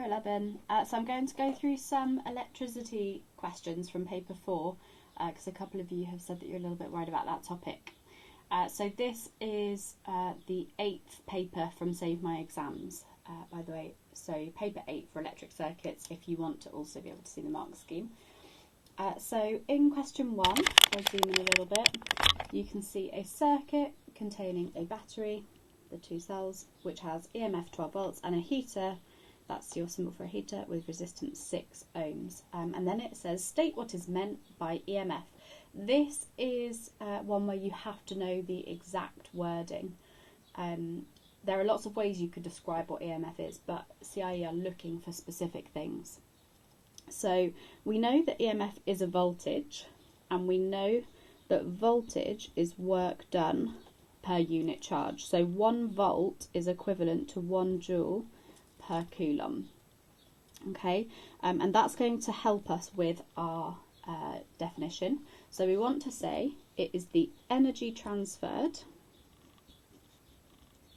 11. So I'm going to go through some electricity questions from paper 4 because a couple of you have said that you're a little bit worried about that topic. So this is the 8th paper from Save My Exams, by the way. So paper 8 for electric circuits if you want to also be able to see the mark scheme. So in question 1, I'll zoom in a little bit, you can see a circuit containing a battery, the 2 cells, which has EMF 12 volts and a heater, that's your symbol for a heater, with resistance 6 ohms. And then it says, state what is meant by EMF. This is one where you have to know the exact wording. There are lots of ways you could describe what EMF is, but CIE are looking for specific things. So we know that EMF is a voltage, and we know that voltage is work done per unit charge. So 1 volt is equivalent to 1 joule per coulomb. Okay, and that's going to help us with our definition. So we want to say it is the energy transferred,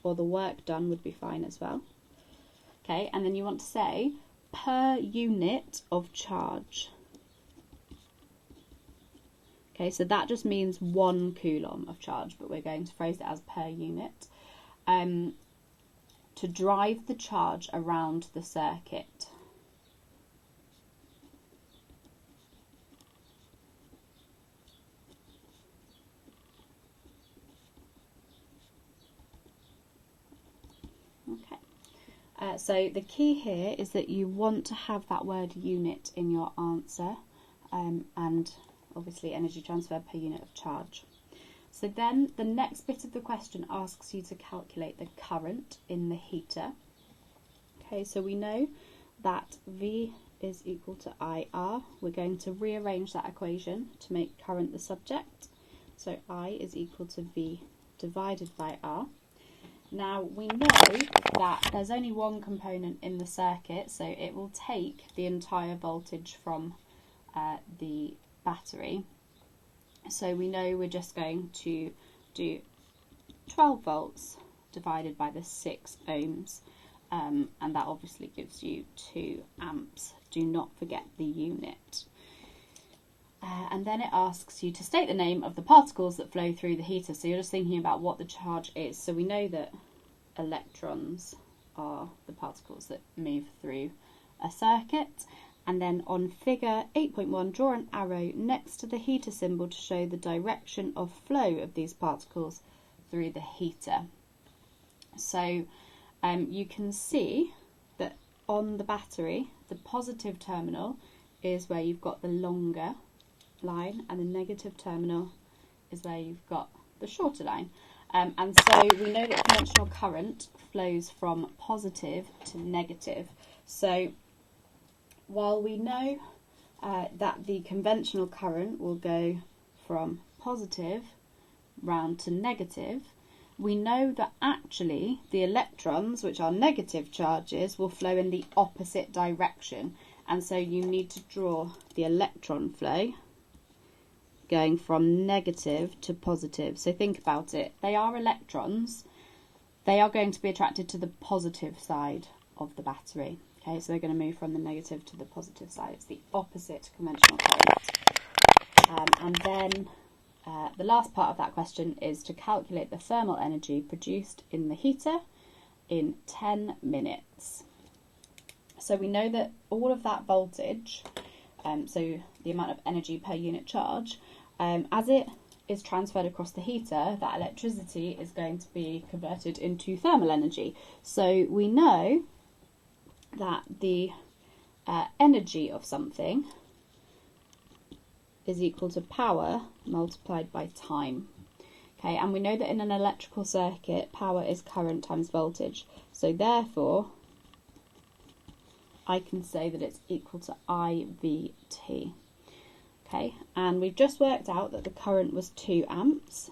or the work done would be fine as well. Okay, and then you want to say per unit of charge. Okay, so that just means 1 coulomb of charge, but we're going to phrase it as per unit. To drive the charge around the circuit. Okay. So the key here is that you want to have that word unit in your answer, and obviously energy transfer per unit of charge. So then the next bit of the question asks you to calculate the current in the heater. Okay, so we know that V is equal to IR. We're going to rearrange that equation to make current the subject. So I is equal to V divided by R. Now we know that there's only one component in the circuit, so it will take the entire voltage from the battery. So we know we're just going to do 12 volts divided by the 6 ohms, and that obviously gives you 2 amps. Do not forget the unit. And then it asks you to state the name of the particles that flow through the heater. So you're just thinking about what the charge is. So we know that electrons are the particles that move through a circuit. And then on figure 8.1, draw an arrow next to the heater symbol to show the direction of flow of these particles through the heater. So you can see that on the battery, the positive terminal is where you've got the longer line, and the negative terminal is where you've got the shorter line. And so we know that conventional current flows from positive to negative. So while we know that the conventional current will go from positive round to negative, we know that actually the electrons, which are negative charges, will flow in the opposite direction. And so you need to draw the electron flow going from negative to positive. So think about it. They are electrons. They are going to be attracted to the positive side of the battery. Okay, so they're going to move from the negative to the positive side. It's the opposite conventional current. And then the last part of that question is to calculate the thermal energy produced in the heater in 10 minutes. So we know that all of that voltage, so the amount of energy per unit charge, as it is transferred across the heater, that electricity is going to be converted into thermal energy. So we know that the energy of something is equal to power multiplied by time. Okay, and we know that in an electrical circuit, power is current times voltage. So therefore, I can say that it's equal to IVT. Okay, and we've just worked out that the current was 2 amps,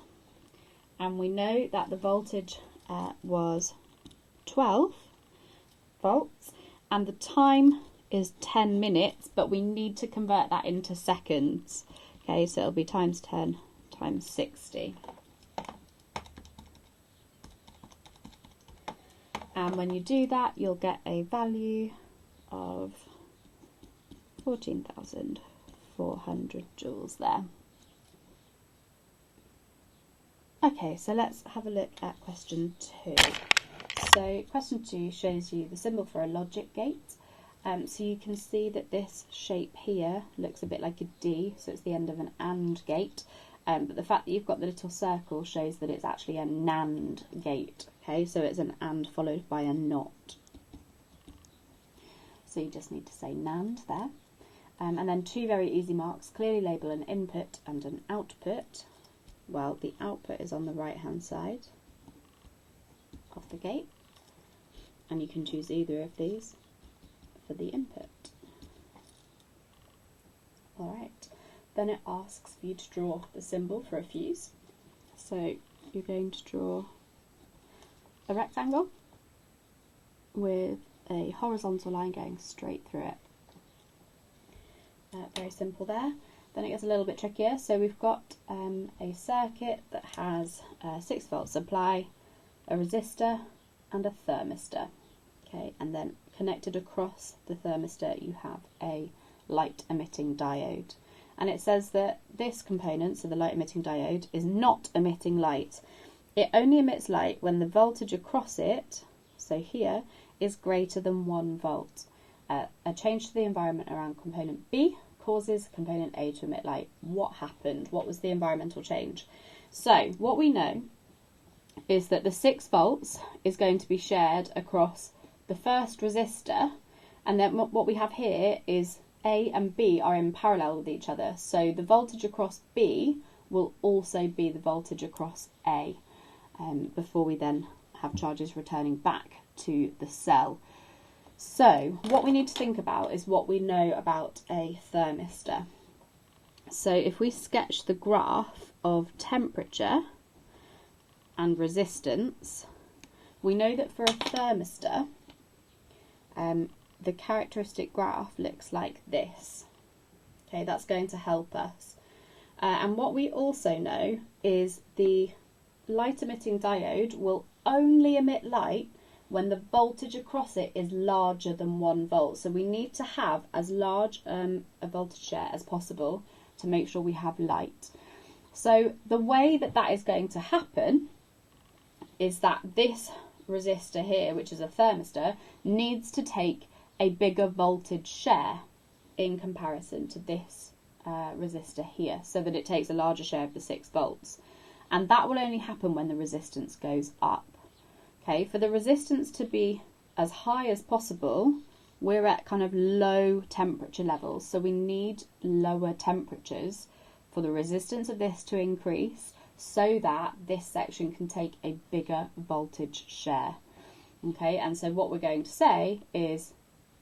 and we know that the voltage was 12 volts, and the time is 10 minutes, but we need to convert that into seconds. Okay, so it'll be times 10 times 60. And when you do that, you'll get a value of 14,400 joules there. Okay, so let's have a look at question 2. So question 2 shows you the symbol for a logic gate. So you can see that this shape here looks a bit like a D, so it's the end of an AND gate. But the fact that you've got the little circle shows that it's actually a NAND gate. Okay, so it's an AND followed by a NOT. So you just need to say NAND there. And then 2 very easy marks, clearly label an input and an output. Well, the output is on the right hand side of the gate, and you can choose either of these for the input. Alright, then it asks for you to draw the symbol for a fuse. So you're going to draw a rectangle with a horizontal line going straight through it. Very simple there. Then it gets a little bit trickier. So we've got a circuit that has a 6-volt supply, a resistor and a thermistor. Okay, and then connected across the thermistor you have a light emitting diode. And it says that this component, so the light emitting diode, is not emitting light. It only emits light when the voltage across it, so here, is greater than 1 volt. A change to the environment around component B causes component A to emit light. What happened? What was the environmental change? So what we know is that the 6 volts is going to be shared across the first resistor, and then what we have here is A and B are in parallel with each other, so the voltage across B will also be the voltage across A, before we then have charges returning back to the cell. So what we need to think about is what we know about a thermistor. So if we sketch the graph of temperature and resistance, we know that for a thermistor, the characteristic graph looks like this. Okay, that's going to help us. And what we also know is the light emitting diode will only emit light when the voltage across it is larger than 1 volt. So we need to have as large a voltage share as possible to make sure we have light. So the way that that is going to happen is that this resistor here, which is a thermistor, needs to take a bigger voltage share in comparison to this resistor here, so that it takes a larger share of the 6 volts. And that will only happen when the resistance goes up. Okay, for the resistance to be as high as possible, we're at kind of low temperature levels, so we need lower temperatures for the resistance of this to increase, so that this section can take a bigger voltage share. Okay, and so what we're going to say is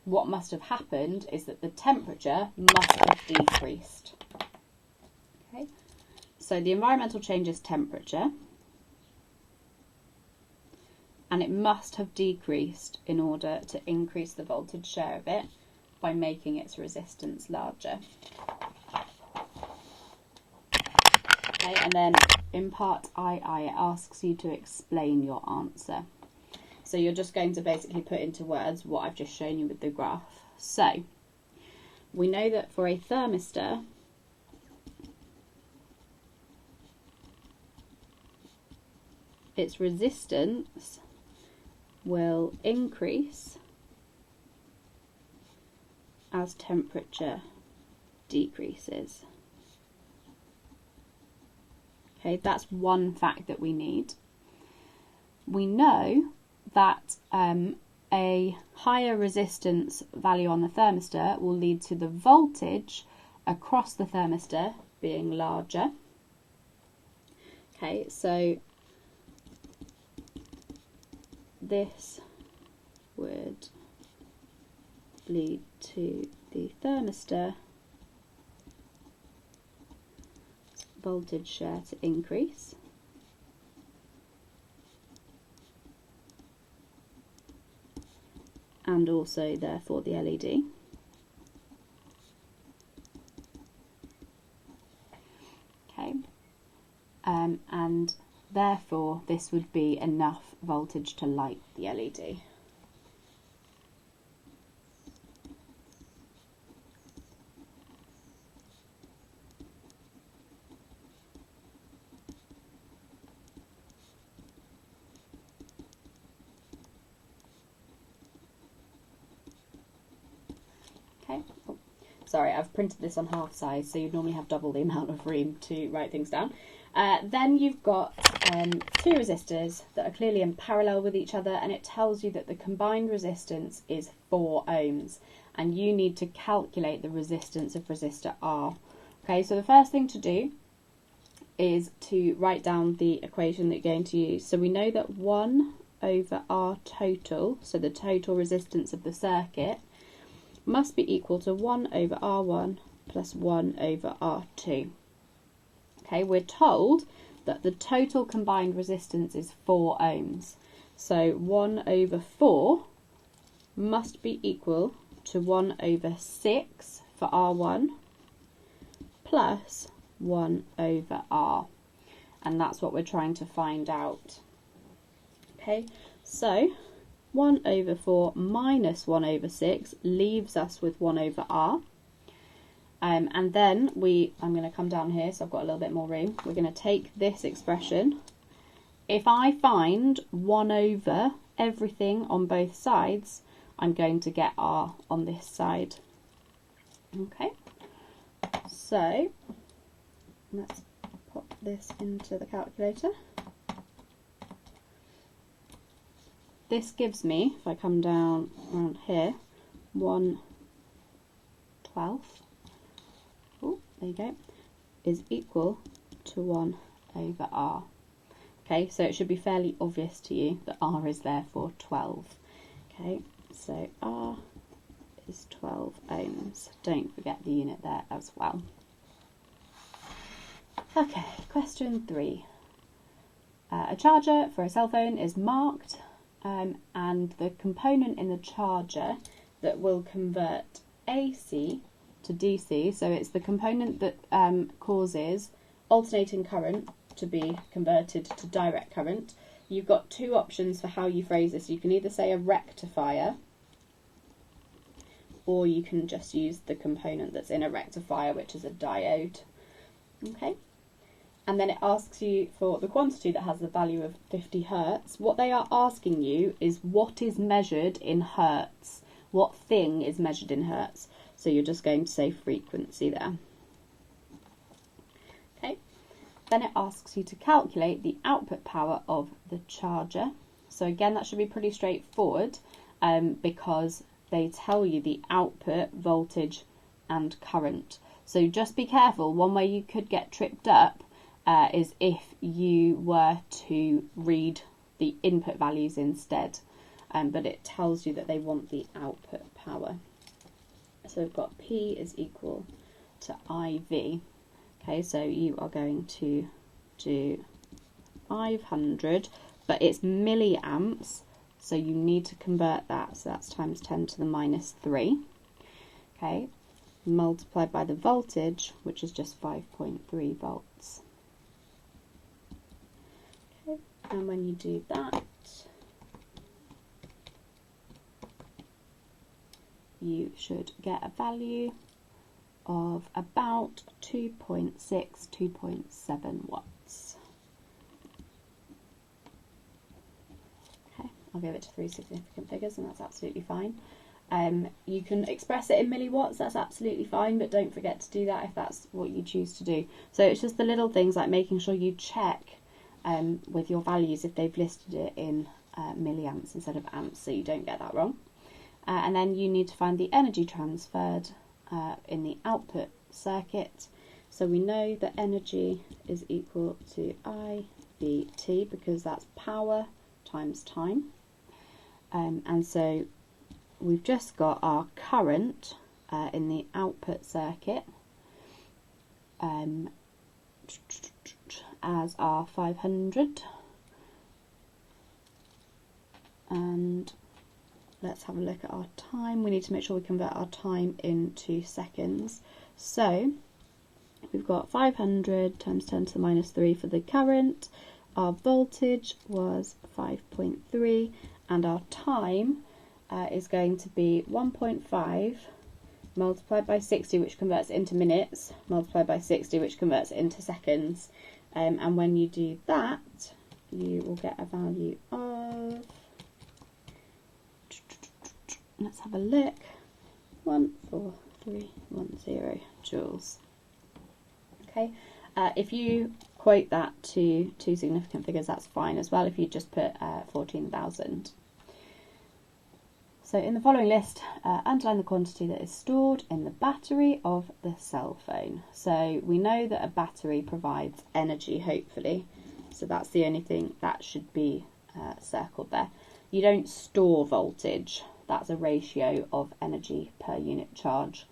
what must have happened is that the temperature must have decreased. Okay, so the environmental change is temperature, and it must have decreased in order to increase the voltage share of it by making its resistance larger. Okay, and then in part II, it asks you to explain your answer. So you're just going to basically put into words what I've just shown you with the graph. So we know that for a thermistor, its resistance will increase as temperature decreases. Okay, that's one fact that we need. We know that a higher resistance value on the thermistor will lead to the voltage across the thermistor being larger. Okay, so this would lead to the thermistor voltage share to increase. And also therefore the LED. Okay, and therefore this would be enough voltage to light the LED. Okay. Oh, sorry, I've printed this on half size, so you'd normally have double the amount of room to write things down. Then you've got two resistors that are clearly in parallel with each other, and it tells you that the combined resistance is 4 ohms, and you need to calculate the resistance of resistor R. Okay, so the first thing to do is to write down the equation that you're going to use. So we know that 1 over R total, so the total resistance of the circuit, must be equal to 1 over R1 plus 1 over R2. Okay, we're told that the total combined resistance is 4 ohms. So 1 over 4 must be equal to 1 over 6 for R1 plus 1 over R. And that's what we're trying to find out. Okay, so 1 over 4 minus 1 over 6 leaves us with 1 over R. And then I'm going to come down here, so I've got a little bit more room. We're going to take this expression. If I find 1 over everything on both sides, I'm going to get R on this side. Okay, so let's pop this into the calculator. This gives me, if I come down around here, 1/12. Oh, there you go, is equal to 1 over R. Okay, so it should be fairly obvious to you that R is therefore 12. Okay, so R is 12 ohms. Don't forget the unit there as well. Okay, question 3. A charger for a cell phone is marked, and the component in the charger that will convert AC to DC, so it's the component that causes alternating current to be converted to direct current. You've got two options for how you phrase this. You can either say a rectifier, or you can just use the component that's in a rectifier, which is a diode. Okay, and then it asks you for the quantity that has the value of 50 hertz. What they are asking you is what is measured in hertz. What thing is measured in hertz? So you're just going to say frequency there. Okay. Then it asks you to calculate the output power of the charger. So again, that should be pretty straightforward because they tell you the output voltage and current. So just be careful. One way you could get tripped up is if you were to read the input values instead, but it tells you that they want the output power. So we've got P is equal to IV. Okay, so you are going to do 500, but it's milliamps, so you need to convert that, so that's times 10 to the minus 3. Okay, multiplied by the voltage, which is just 5.3 volts. Okay, and when you do that, you should get a value of about 2.6, 2.7 watts. Okay, I'll give it to 3 significant figures, and that's absolutely fine. You can express it in milliwatts, that's absolutely fine, but don't forget to do that if that's what you choose to do. So it's just the little things like making sure you check with your values if they've listed it in milliamps instead of amps, so you don't get that wrong. And then you need to find the energy transferred in the output circuit. So we know that energy is equal to IVT because that's power times time. And so we've just got our current in the output circuit as our 500. And let's have a look at our time. We need to make sure we convert our time into seconds. So we've got 500 times 10 to the minus 3 for the current. Our voltage was 5.3, and our time is going to be 1.5 multiplied by 60, which converts into minutes, multiplied by 60, which converts into seconds. And when you do that, you will get a value of, let's have a look, 14310 joules. Okay, if you quote that to two significant figures, that's fine as well if you just put 14,000. So in the following list, underline the quantity that is stored in the battery of the cell phone. So we know that a battery provides energy, hopefully. So that's the only thing that should be circled there. You don't store voltage. That's a ratio of energy per unit charge.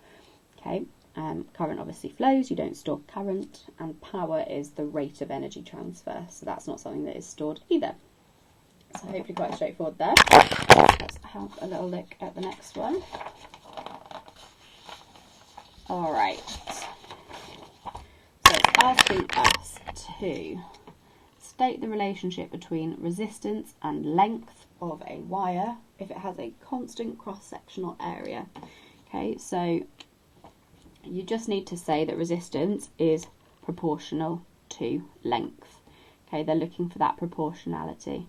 Okay, current obviously flows. You don't store current, and power is the rate of energy transfer. So that's not something that is stored either. So hopefully quite straightforward there. Let's have a little look at the next one. Alright, so it's asking us to state the relationship between resistance and length of a wire if it has a constant cross-sectional area. Okay, so you just need to say that resistance is proportional to length. Okay, they're looking for that proportionality.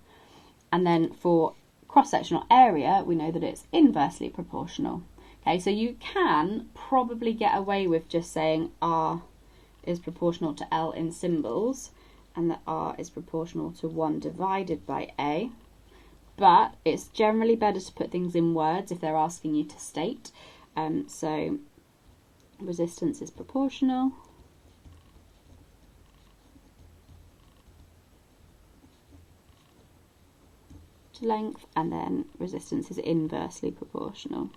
And then for cross-sectional area, we know that it's inversely proportional. Okay, so you can probably get away with just saying R is proportional to L in symbols, and that R is proportional to 1 divided by A. But it's generally better to put things in words if they're asking you to state. So resistance is proportional to length, and then resistance is inversely proportional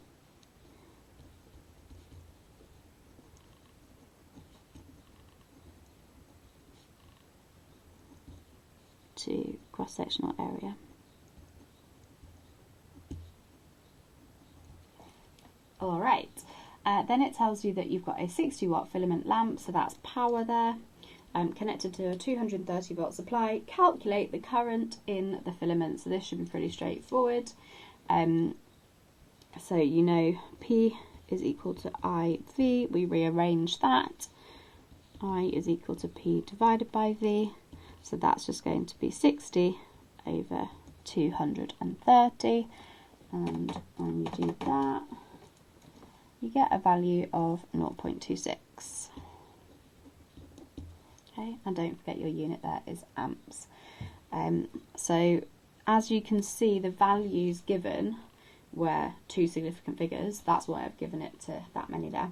to cross-sectional area. Alright, then it tells you that you've got a 60 watt filament lamp, so that's power there, connected to a 230 volt supply. Calculate the current in the filament, so this should be pretty straightforward. So you know P is equal to IV, we rearrange that. I is equal to P divided by V, so that's just going to be 60 over 230, and when you do that, you get a value of 0.26. Okay, and don't forget your unit there is amps. So as you can see, the values given were two significant figures. That's why I've given it to that many there.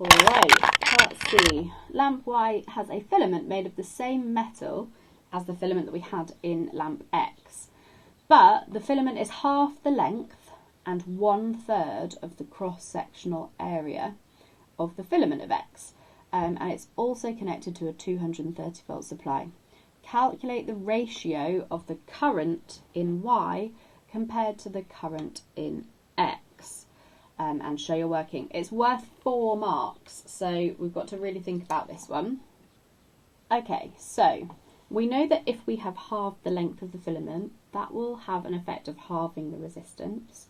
Alright, part C. Lamp Y has a filament made of the same metal as the filament that we had in lamp X, but the filament is half the length and 1/3 of the cross-sectional area of the filament of X, and it's also connected to a 230 volt supply. Calculate the ratio of the current in Y compared to the current in X, and show your working. It's worth 4 marks, so we've got to really think about this one. Okay, so we know that if we have halved the length of the filament, that will have an effect of halving the resistance.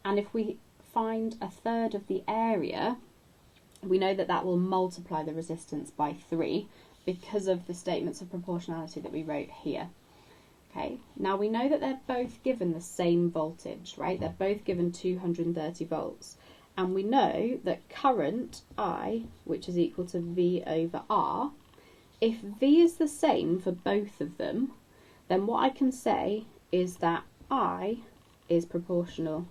And if we find 1/3 of the area, we know that that will multiply the resistance by 3 because of the statements of proportionality that we wrote here. Okay, now we know that they're both given the same voltage, right? They're both given 230 volts. And we know that current I, which is equal to V over R, if V is the same for both of them, then what I can say is that I is proportional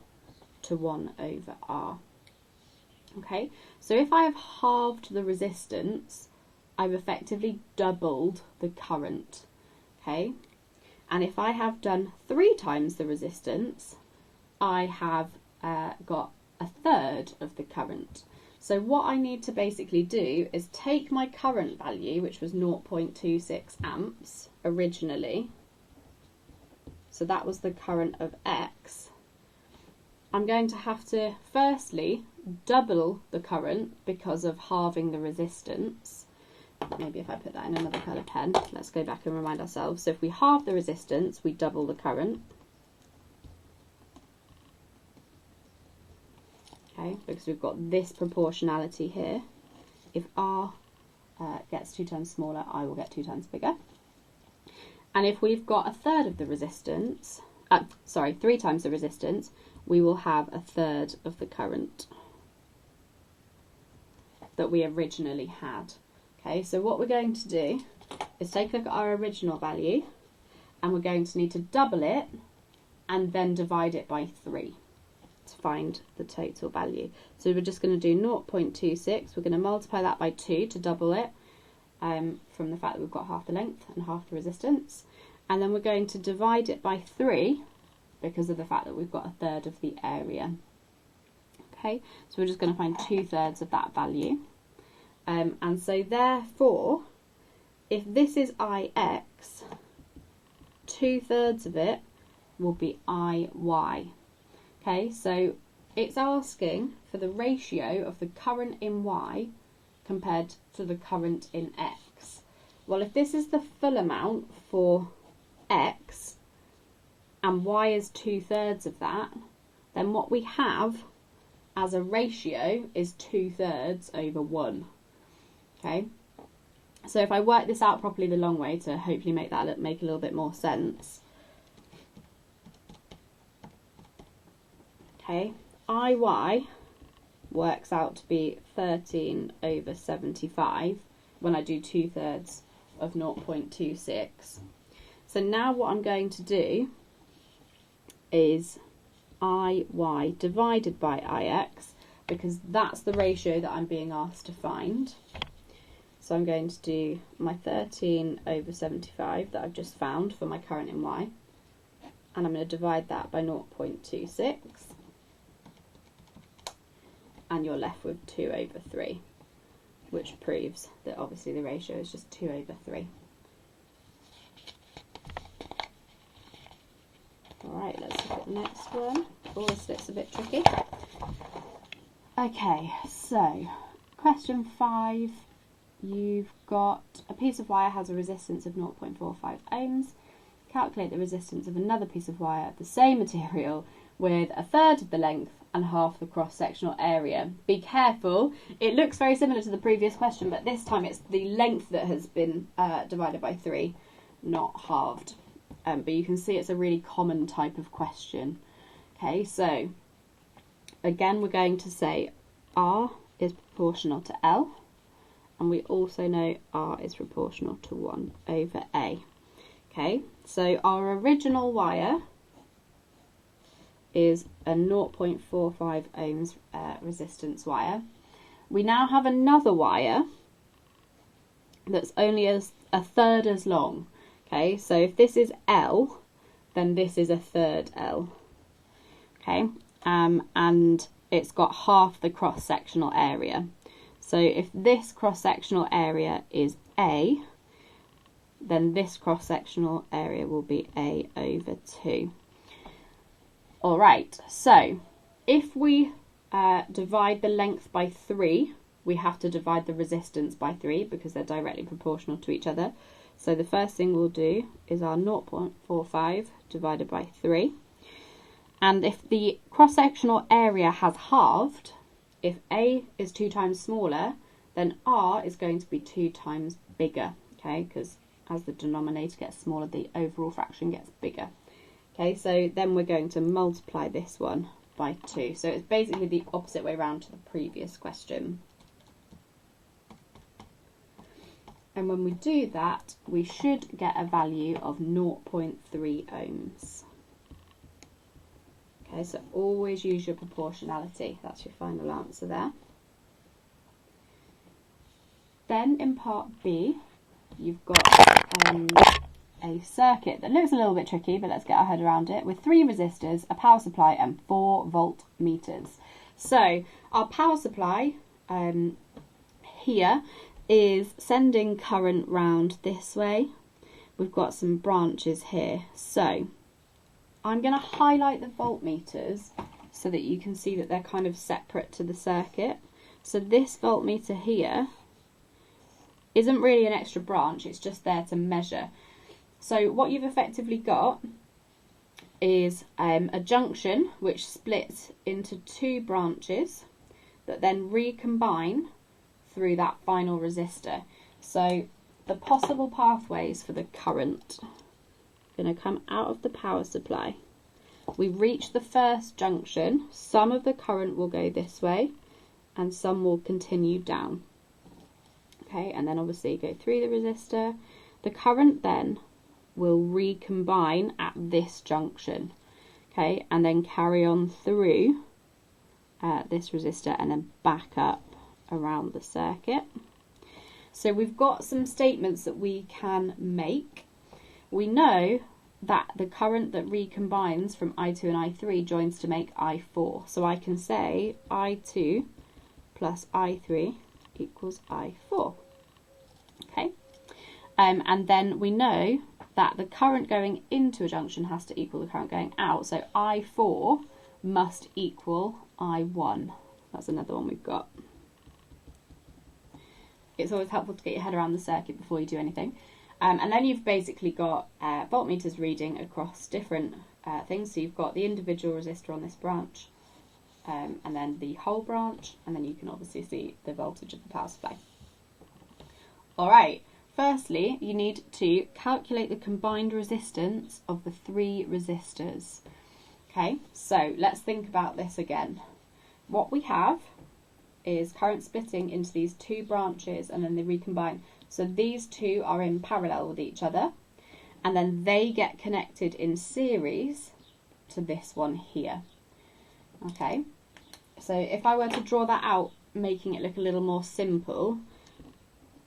to 1 over R. Okay, so if I have halved the resistance, I've effectively doubled the current. Okay, and if I have done 3 times the resistance, I have got 1/3 of the current. So what I need to basically do is take my current value, which was 0.26 amps originally, so that was the current of X. I'm going to have to firstly double the current because of halving the resistance. Maybe if I put that in another colour pen, let's go back and remind ourselves. So if we halve the resistance, we double the current. Okay, because we've got this proportionality here. If R gets 2 times smaller, I will get 2 times bigger. And if we've got 1/3 of the resistance, 3 times the resistance, we will have 1/3 of the current that we originally had. Okay, so what we're going to do is take a look at our original value, and we're going to need to double it and then divide it by 3 to find the total value. So we're just going to do 0.26, we're going to multiply that by 2 to double it, from the fact that we've got half the length and half the resistance, and then we're going to divide it by 3 because of the fact that we've got 1/3 of the area. Okay, so we're just going to find 2/3 of that value, and so therefore, if this is IX, 2/3 of it will be IY. Okay, so it's asking for the ratio of the current in Y compared to the current in X. Well, if this is the full amount for X and Y is 2/3 of that, then what we have as a ratio is 2/3 over 1. Okay, so if I work this out properly the long way to hopefully make that make a little bit more sense. Okay, IY works out to be 13 over 75 when I do 2/3 of 0.26. So now what I'm going to do is IY divided by IX, because that's the ratio that I'm being asked to find. So I'm going to do my 13 over 75 that I've just found for my current in Y, and I'm going to divide that by 0.26, and you're left with 2 over 3, which proves that obviously the ratio is just 2 over 3. Alright, let's look at the next one. Oh, this looks a bit tricky. Okay, so question 5. You've got a piece of wire has a resistance of 0.45 ohms. Calculate the resistance of another piece of wire of the same material with 1/3 of the length and half the cross-sectional area. Be careful, it looks very similar to the previous question, but this time it's the length that has been divided by 3, not halved. But you can see it's a really common type of question. Okay, so again we're going to say R is proportional to L, and we also know R is proportional to 1 over A. Okay, so our original wire is a 0.45 ohms resistance wire. We now have another wire that's only 1/3 as long. Okay, so if this is L, then this is 1/3 L. Okay, and it's got half the cross-sectional area. So if this cross-sectional area is A, then this cross-sectional area will be A over 2. Alright, so if we divide the length by 3, we have to divide the resistance by 3 because they're directly proportional to each other. So the first thing we'll do is our 0.45 divided by 3. And if the cross-sectional area has halved, if A is 2 times smaller, then R is going to be 2 times bigger, okay, because as the denominator gets smaller, the overall fraction gets bigger. Okay, so then we're going to multiply this one by 2. So it's basically the opposite way around to the previous question. And when we do that, we should get a value of 0.3 ohms. Okay, so always use your proportionality. That's your final answer there. Then in part B, you've got a circuit that looks a little bit tricky, but let's get our head around it, with 3 resistors, a power supply and 4 voltmeters. So our power supply here is sending current round this way. We've got some branches here. So I'm going to highlight the voltmeters so that you can see that they're kind of separate to the circuit. So this voltmeter here isn't really an extra branch, it's just there to measure. So what you've effectively got is a junction which splits into 2 branches that then recombine through that final resistor. So the possible pathways for the current are going to come out of the power supply we reach the first junction, some of the current will go this way and some will continue down. Okay, and then obviously go through the resistor. The current then will recombine at this junction, okay, and then carry on through this resistor and then back up around the circuit. So we've got some statements that we can make. We know that the current that recombines from I2 and I3 joins to make I4. So I can say I2 plus I3 equals I4. Okay, and then we know that the current going into a junction has to equal the current going out. So I4 must equal I1. That's another one we've got. It's always helpful to get your head around the circuit before you do anything. And then you've basically got voltmeters reading across different things. So you've got the individual resistor on this branch, and then the whole branch, and then you can obviously see the voltage of the power supply. Alright, firstly you need to calculate the combined resistance of the three resistors. Okay, so let's think about this again. What we have is current splitting into these two branches and then they recombine. So these two are in parallel with each other and then they get connected in series to this one here. Okay, so if I were to draw that out, making it look a little more simple,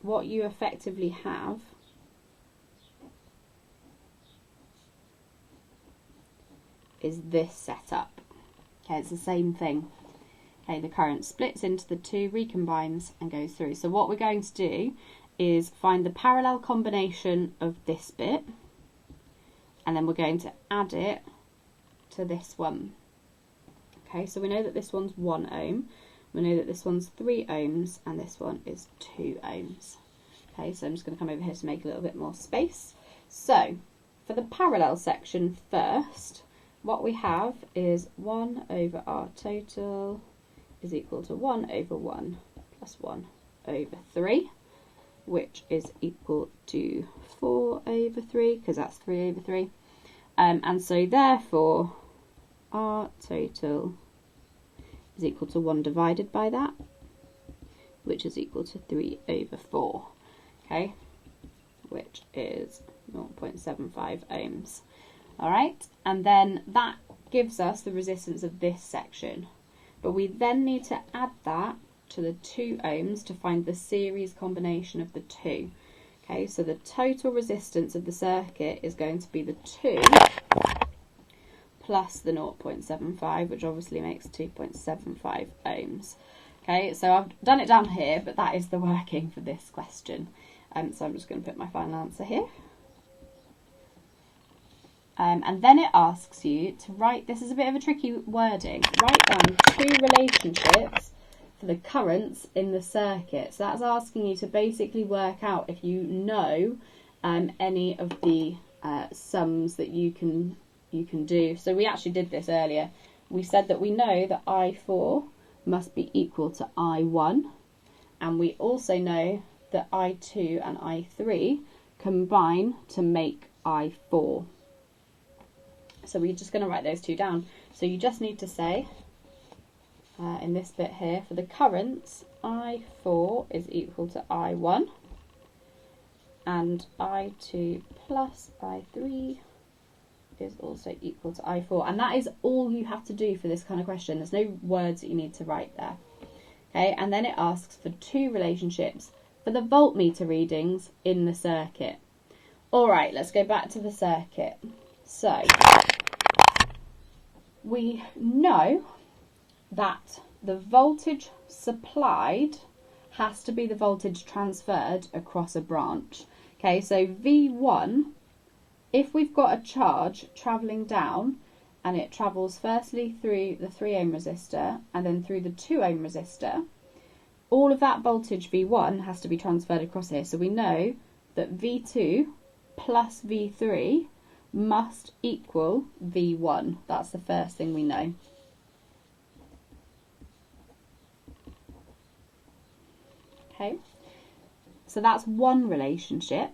what you effectively have is this setup. Okay, it's the same thing. Okay, the current splits into the two, recombines and goes through. So what we're going to do is find the parallel combination of this bit and then we're going to add it to this one. Okay, so we know that this one's 1 ohm, we know that this one's 3 ohms and this one is 2 ohms. Okay, so I'm just going to come over here to make a little bit more space. So for the parallel section first, what we have is 1 over R total is equal to 1 over 1 plus 1 over 3, which is equal to 4 over 3, because that's 3 over 3. And so therefore, R total is equal to 1 divided by that, which is equal to 3 over 4, okay, which is 0.75 ohms. Alright, and then that gives us the resistance of this section. But we then need to add that to the 2 ohms to find the series combination of the two. Okay, so the total resistance of the circuit is going to be the 2 plus the 0.75, which obviously makes 2.75 ohms. Okay, so I've done it down here, but that is the working for this question. So I'm just going to put my final answer here. And then it asks you to write, this is a bit of a tricky wording, write down 2 relationships for the currents in the circuit. So that's asking you to basically work out if you know any of the sums that you can do. So we actually did this earlier. We said that we know that I4 must be equal to I1, and we also know that I2 and I3 combine to make I4. So we're just going to write those two down. So you just need to say, in this bit here, for the currents, I4 is equal to I1, and I2 plus I3 is also equal to I4. And that is all you have to do for this kind of question. There's no words that you need to write there. Okay, and then it asks for 2 relationships for the voltmeter readings in the circuit. Alright, let's go back to the circuit. So, we know that the voltage supplied has to be the voltage transferred across a branch. Okay, so V1, if we've got a charge travelling down and it travels firstly through the 3 ohm resistor and then through the 2 ohm resistor, all of that voltage V1 has to be transferred across here. So we know that V2 plus V3 must equal V1. That's the first thing we know. Okay, so that's one relationship.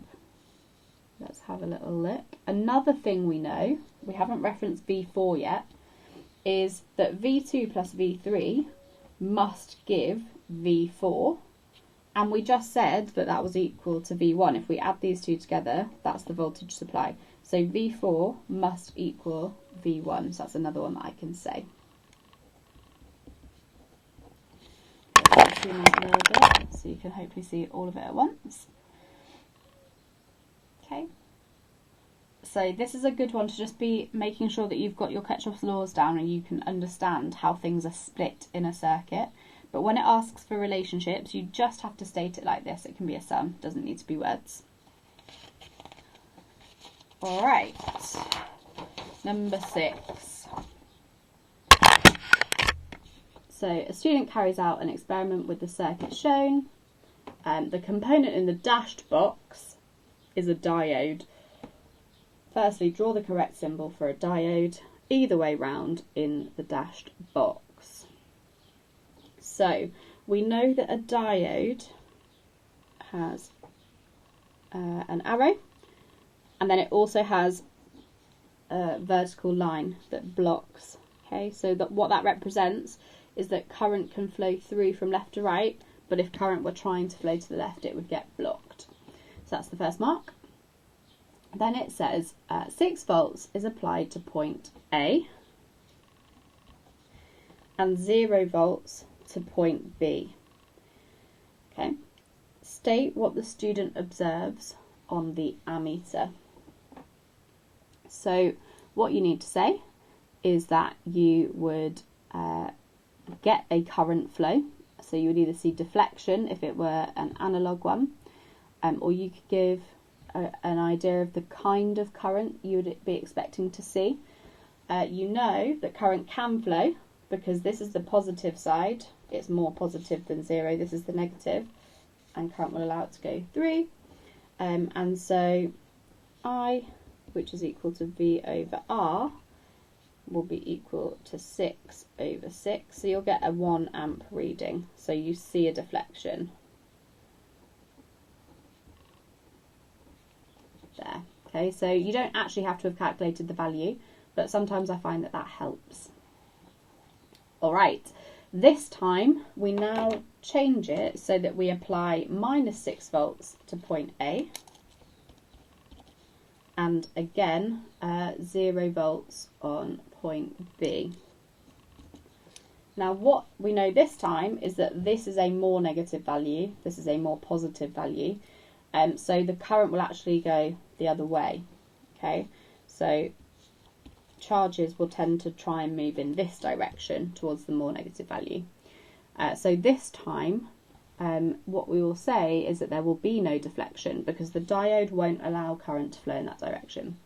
Let's have a little look. Another thing we know, we haven't referenced V4 yet, is that V2 plus V3 must give V4, and we just said that that was equal to V1. If we add these two together, that's the voltage supply. So V4 must equal V1, so that's another one that I can say. Let's zoom out a little bit so you can hopefully see all of it at once. Okay. So this is a good one to just be making sure that you've got your Kirchhoff's laws down and you can understand how things are split in a circuit. But when it asks for relationships, you just have to state it like this. It can be a sum, doesn't need to be words. All right, number 6. So a student carries out an experiment with the circuit shown. The component in the dashed box is a diode. Firstly, draw the correct symbol for a diode, either way round in the dashed box. So we know that a diode has an arrow, and then it also has a vertical line that blocks. Okay, so what that represents is that current can flow through from left to right, but if current were trying to flow to the left, it would get blocked. So that's the first mark. Then it says 6 volts is applied to point A and 0 volts to point B. Okay. State what the student observes on the ammeter. So what you need to say is that you would get a current flow. So you would either see deflection if it were an analog one, or you could give an idea of the kind of current you would be expecting to see. You know that current can flow because this is the positive side. It's more positive than 0. This is the negative, and current will allow it to go through. And so I, which is equal to V over R, will be equal to 6 over 6. So you'll get a 1 amp reading. So you see a deflection there. Okay, so you don't actually have to have calculated the value, but sometimes I find that that helps. All right, this time we now change it so that we apply minus 6 volts to point A, and again 0 volts on point B. Now what we know this time is that this is a more negative value, this is a more positive value, so the current will actually go the other way. Okay, so charges will tend to try and move in this direction towards the more negative value. So this time what we will say is that there will be no deflection because the diode won't allow current to flow in that direction.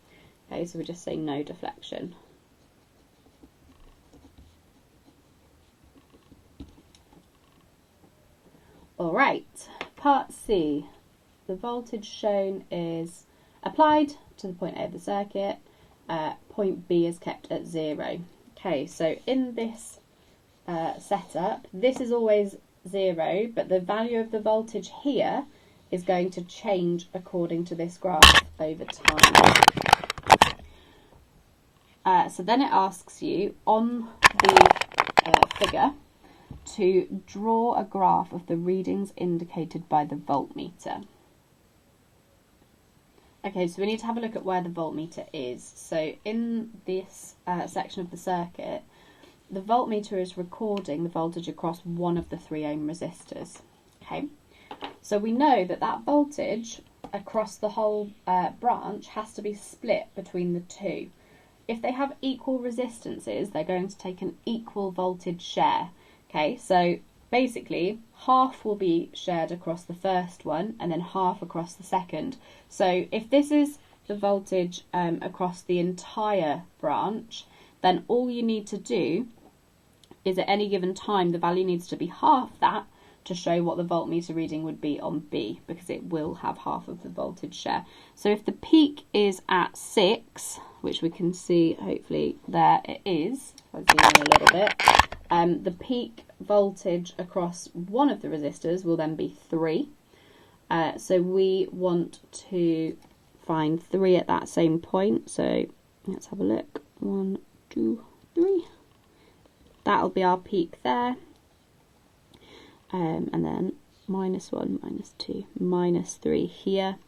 Okay, so we just say no deflection. Alright, part C. The voltage shown is applied to the point A of the circuit. Point B is kept at 0. Okay, so in this setup, this is always 0, but the value of the voltage here is going to change according to this graph over time. So then it asks you on the figure to draw a graph of the readings indicated by the voltmeter. Okay, so we need to have a look at where the voltmeter is. So in this section of the circuit, the voltmeter is recording the voltage across one of the 3 ohm resistors. Okay, so we know that that voltage across the whole branch has to be split between the two. If they have equal resistances, they're going to take an equal voltage share. Okay, so basically half will be shared across the first one and then half across the second. So if this is the voltage across the entire branch, then all you need to do is at any given time the value needs to be half that to show what the voltmeter reading would be on B, because it will have half of the voltage share. So if the peak is at 6, which we can see hopefully there it is, if I zoom in a little bit, the peak voltage across one of the resistors will then be 3. So we want to find 3 at that same point, so let's have a look. 1, 2, 3. That'll be our peak there. And then -1, -2, -3 here.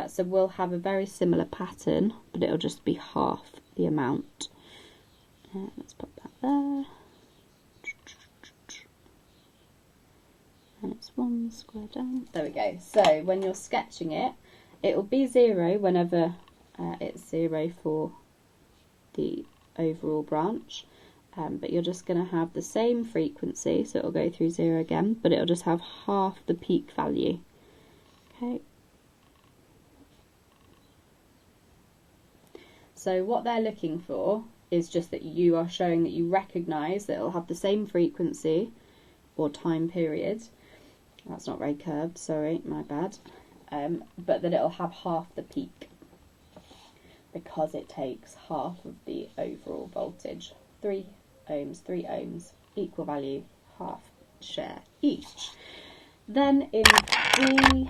So we'll have a very similar pattern, but it'll just be half the amount. Let's put that there. And it's 1 square down. There we go. So when you're sketching it, it will be 0 whenever it's 0 for the overall branch. But you're just going to have the same frequency, so it'll go through 0 again, but it'll just have half the peak value. Okay. So what they're looking for is just that you are showing that you recognise that it'll have the same frequency or time period. That's not very curved, sorry, my bad. But that it'll have half the peak because it takes half of the overall voltage. 3 ohms, 3 ohms, equal value, half share each. Then in the,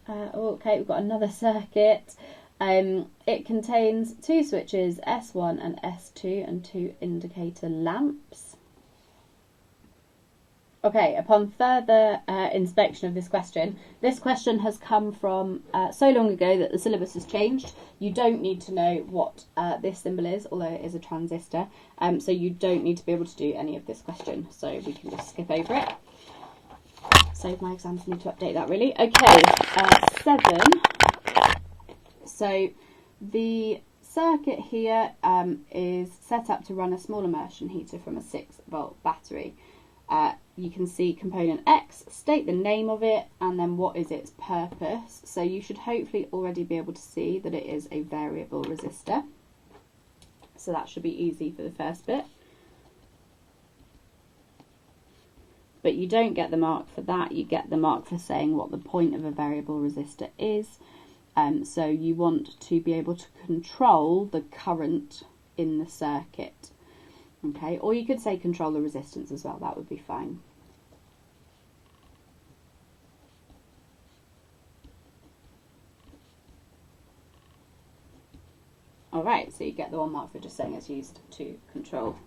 okay, we've got another circuit. It contains 2 switches, S1 and S2, and 2 indicator lamps. Okay, upon further inspection of this question has come from so long ago that the syllabus has changed. You don't need to know what this symbol is, although it is a transistor, so you don't need to be able to do any of this question, so we can just skip over it. Save my exams, need to update that really. Okay, 7. So the circuit here is set up to run a small immersion heater from a 6-volt battery. You can see component X, state the name of it, and then what is its purpose. So you should hopefully already be able to see that it is a variable resistor. So that should be easy for the first bit. But you don't get the mark for that, you get the mark for saying what the point of a variable resistor is. So you want to be able to control the current in the circuit. Okay, or you could say control the resistance as well, that would be fine. Alright, so you get the 1 mark for just saying it's used to control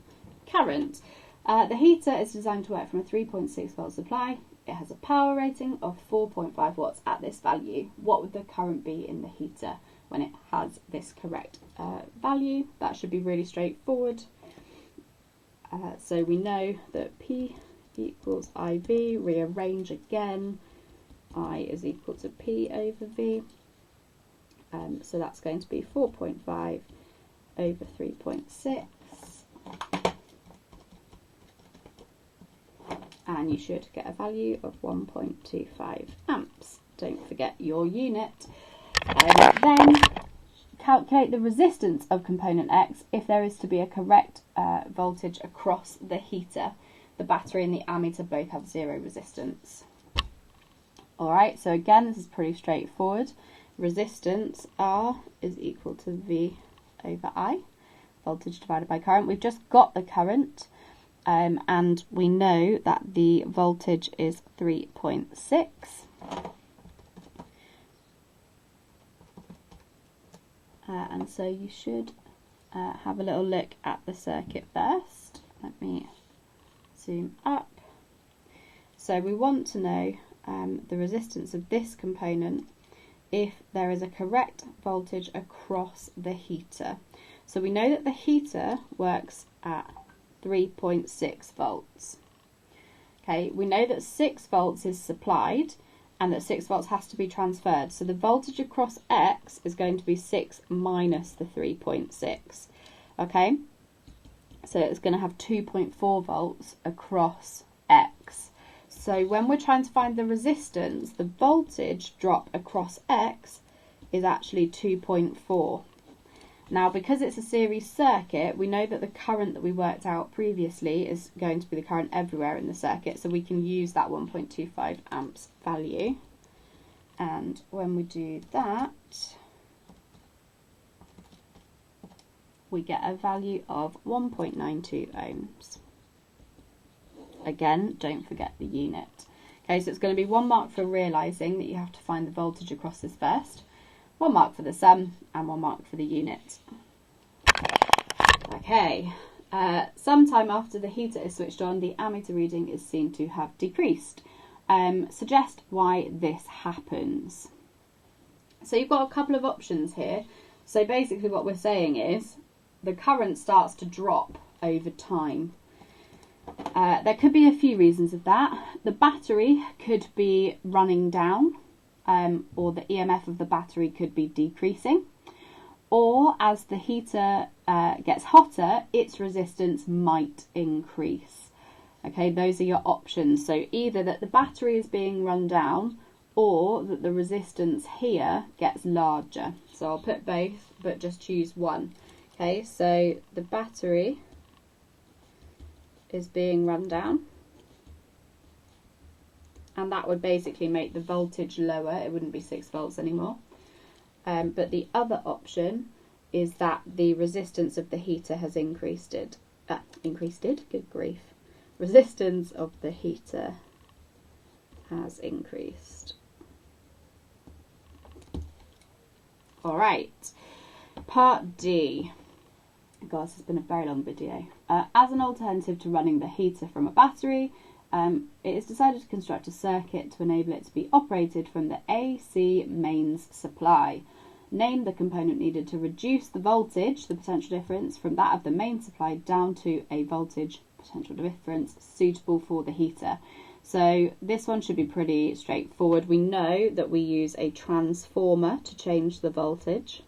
current. The heater is designed to work from a 3.6 volt supply. It has a power rating of 4.5 watts at this value. What would the current be in the heater when it has this correct value? That should be really straightforward. So we know that P equals IV, rearrange again, I is equal to P over V, so that's going to be 4.5 over 3.6, and you should get a value of 1.25 amps. Don't forget your unit. Then calculate the resistance of component X if there is to be a correct voltage across the heater. The battery and the ammeter both have 0 resistance. Alright, so again this is pretty straightforward. Resistance R is equal to V over I, voltage divided by current. We've just got the current and we know that the voltage is 3.6. And so you should have a little look at the circuit first. Let me zoom up. So we want to know the resistance of this component if there is a correct voltage across the heater. So we know that the heater works at 3.6 volts. Okay, we know that 6 volts is supplied and that 6 volts has to be transferred. So the voltage across X is going to be 6 minus the 3.6. Okay, so it's going to have 2.4 volts across X. So when we're trying to find the resistance, the voltage drop across X is actually 2.4. Now, because it's a series circuit, we know that the current that we worked out previously is going to be the current everywhere in the circuit, so we can use that 1.25 amps value. And when we do that, we get a value of 1.92 ohms. Again, don't forget the unit. Okay, so it's going to be 1 mark for realising that you have to find the voltage across this first, 1 mark for the sum, and 1 mark for the unit. Okay, sometime after the heater is switched on, the ammeter reading is seen to have decreased. Suggest why this happens. So you've got a couple of options here. So basically what we're saying is the current starts to drop over time. There could be a few reasons of that. The battery could be running down, or the EMF of the battery could be decreasing. Or as the heater gets hotter, its resistance might increase. Okay, those are your options. So either that the battery is being run down or that the resistance here gets larger. So I'll put both, but just choose one. Okay, so the battery is being run down, and that would basically make the voltage lower. It wouldn't be 6 volts anymore. But the other option is that the resistance of the heater has increased. Good grief. Resistance of the heater has increased. All right, part D. God, this has been a very long video. As an alternative to running the heater from a battery, it is decided to construct a circuit to enable it to be operated from the AC mains supply. Name the component needed to reduce the voltage, the potential difference, from that of the main supply down to a voltage potential difference suitable for the heater. So this one should be pretty straightforward. We know that we use a transformer to change the voltage.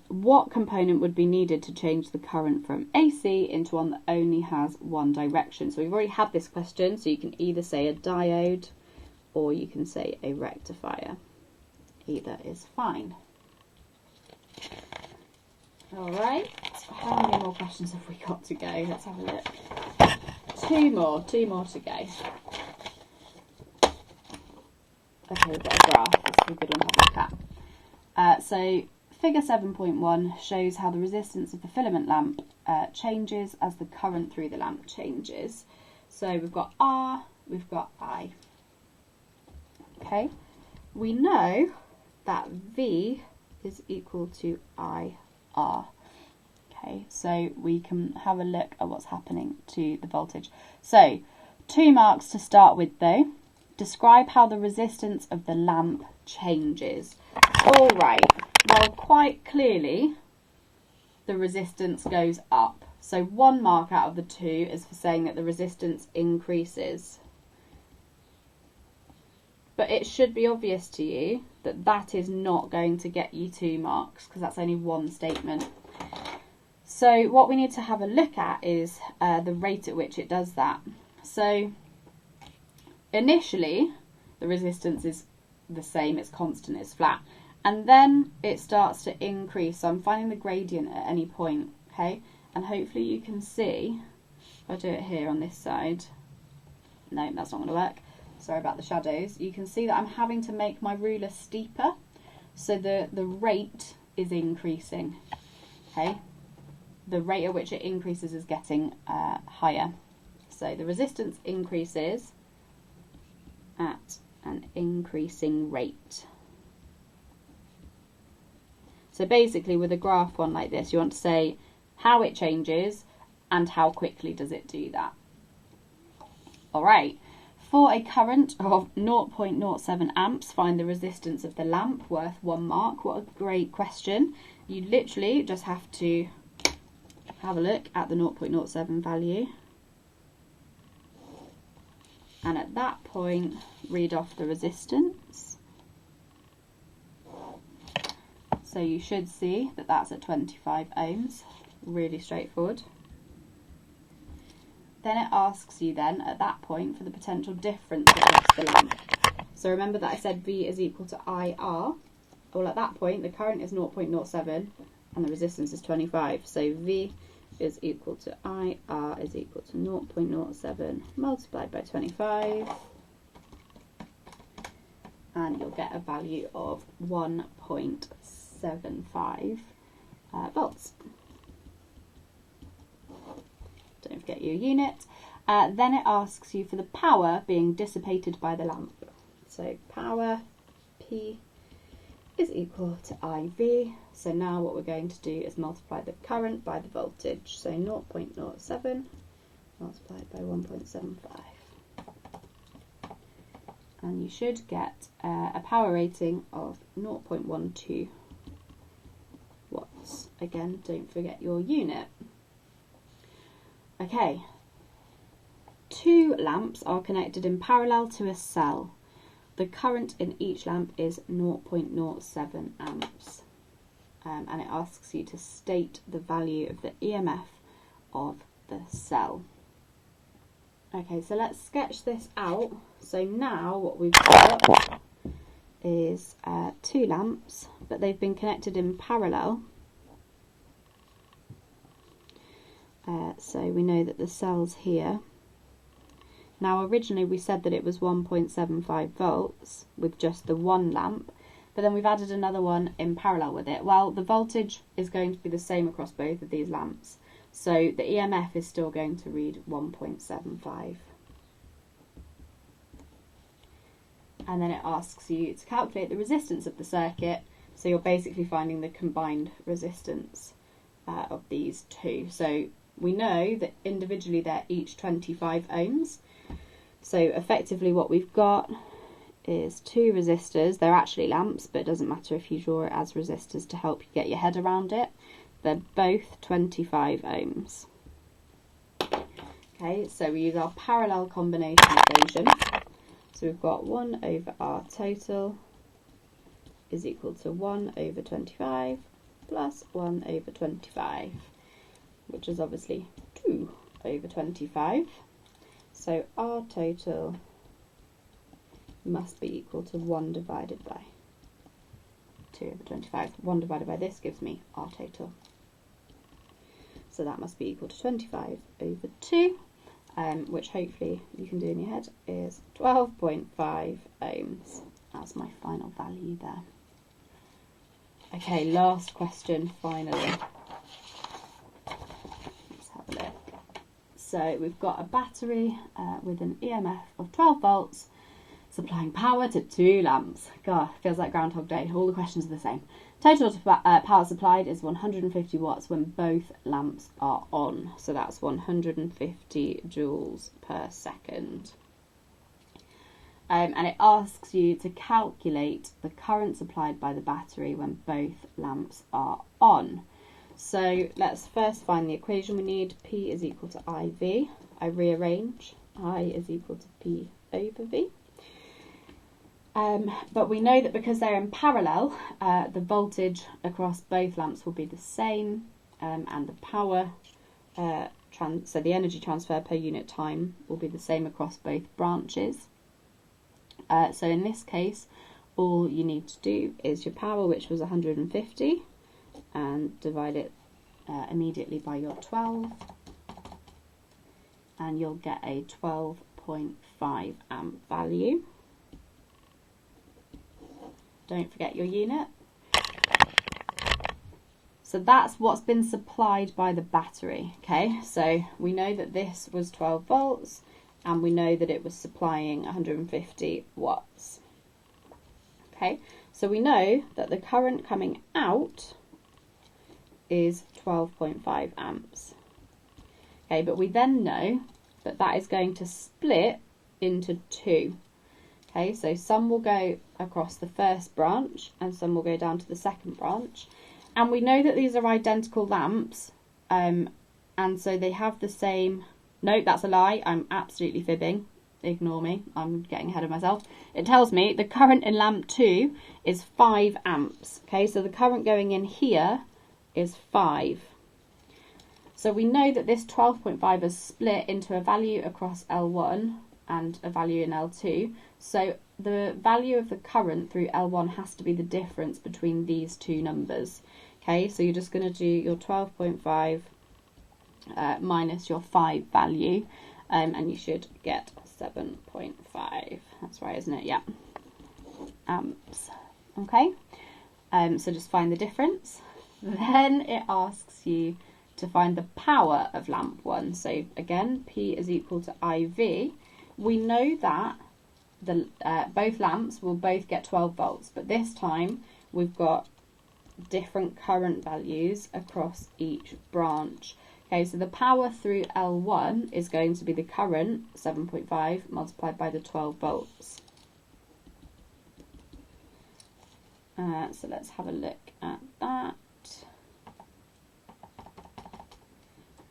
What component would be needed to change the current from AC into one that only has one direction? So we've already had this question, so you can either say a diode or you can say a rectifier. Either is fine. All right, how many more questions have we got to go? Let's have a look. Two more to go. Okay, we've got a graph. This is a good one to have a look at. So figure 7.1 shows how the resistance of the filament lamp changes as the current through the lamp changes. So we've got R, we've got I. Okay, we know that V is equal to IR. Okay, so we can have a look at what's happening to the voltage. So 2 marks to start with though. Describe how the resistance of the lamp changes. All right, well, quite clearly the resistance goes up. So 1 mark out of the 2 is for saying that the resistance increases. But it should be obvious to you that that is not going to get you 2 marks because that's only one statement. So what we need to have a look at is the rate at which it does that. So initially the resistance is the same, it's constant, it's flat. And then it starts to increase. So I'm finding the gradient at any point, okay? And hopefully you can see, if I do it here on this side, no, that's not going to work. Sorry about the shadows. You can see that I'm having to make my ruler steeper. So the rate is increasing, okay? The rate at which it increases is getting higher. So the resistance increases at an increasing rate. So basically with a graph one like this, you want to say how it changes and how quickly does it do that. All right, for a current of 0.07 amps, find the resistance of the lamp, worth 1 mark. What a great question. You literally just have to have a look at the 0.07 value. And at that point, read off the resistance. So you should see that that's at 25 ohms, really straightforward. Then it asks you then at that point for the potential difference against the lamp. So remember that I said V is equal to IR. Well, at that point the current is 0.07 and the resistance is 25. So V is equal to IR is equal to 0.07 multiplied by 25. And you'll get a value of 1.75 volts. Don't forget your unit. Then it asks you for the power being dissipated by the lamp. So power, P, is equal to IV. So now what we're going to do is multiply the current by the voltage. So 0.07 multiplied by 1.75. And you should get a power rating of 0.12 watts. Again, don't forget your unit. Okay, 2 lamps are connected in parallel to a cell. The current in each lamp is 0.07 amps. And it asks you to state the value of the EMF of the cell. Okay, so let's sketch this out. So now what we've got is 2 lamps, but they've been connected in parallel. So we know that the cell's here. Now originally we said that it was 1.75 volts with just the one lamp, but then we've added another one in parallel with it. Well, the voltage is going to be the same across both of these lamps, so the EMF is still going to read 1.75. And then it asks you to calculate the resistance of the circuit, so you're basically finding the combined resistance of these two. So we know that individually they're each 25 ohms. So effectively what we've got is 2 resistors. They're actually lamps, but it doesn't matter if you draw it as resistors to help you get your head around it. They're both 25 ohms. Okay, so we use our parallel combination equation. So we've got 1 over R total is equal to 1 over 25 plus 1 over 25, which is obviously 2 over 25. So R total must be equal to 1 divided by 2 over 25. 1 divided by this gives me R total. So that must be equal to 25 over 2, which hopefully you can do in your head, is 12.5 ohms. That's my final value there. Okay, last question finally. Let's have a look. So we've got a battery with an EMF of 12 volts supplying power to 2 lamps. God, feels like Groundhog Day. All the questions are the same. Total power supplied is 150 watts when both lamps are on. So that's 150 joules per second. And it asks you to calculate the current supplied by the battery when both lamps are on. So let's first find the equation we need. P is equal to IV. I rearrange. I is equal to P over V. But we know that because they're in parallel, the voltage across both lamps will be the same, and the power, so the energy transfer per unit time will be the same across both branches. So in this case, all you need to do is your power, which was 150, and divide it immediately by your 12, and you'll get a 12.5 amp value. Don't forget your unit. So that's what's been supplied by the battery. Okay, so we know that this was 12 volts, and we know that it was supplying 150 watts. Okay, so we know that the current coming out is 12.5 amps. Okay, but we then know that that is going to split into 2. Okay, so some will go across the first branch and some will go down to the second branch. And we know that these are identical lamps, and so they have the same... No, that's a lie. I'm absolutely fibbing. Ignore me. I'm getting ahead of myself. It tells me the current in lamp 2 is 5 amps. Okay, so the current going in here is 5. So we know that this 12.5 is split into a value across L1 and a value in L2. So the value of the current through L1 has to be the difference between these two numbers. Okay, so you're just going to do your 12.5 minus your 5 value, and you should get 7.5. That's right, isn't it? Yeah. Amps. Okay, so just find the difference. Then it asks you to find the power of lamp 1. So again, P is equal to IV. We know that the both lamps will both get 12 volts, but this time we've got different current values across each branch. Okay, so the power through L1 is going to be the current, 7.5, multiplied by the 12 volts. So let's have a look at that.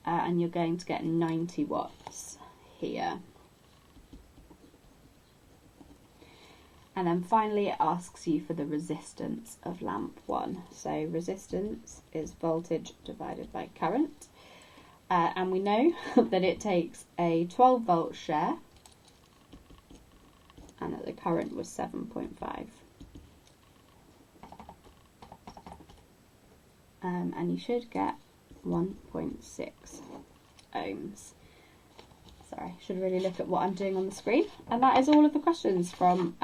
And you're going to get 90 watts here. And then finally it asks you for the resistance of lamp 1. So resistance is voltage divided by current. And we know that it takes a 12 volt share and that the current was 7.5. And you should get 1.6 ohms. Sorry, should really look at what I'm doing on the screen. And that is all of the questions from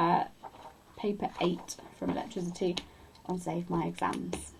paper 8 from electricity on Save My Exams.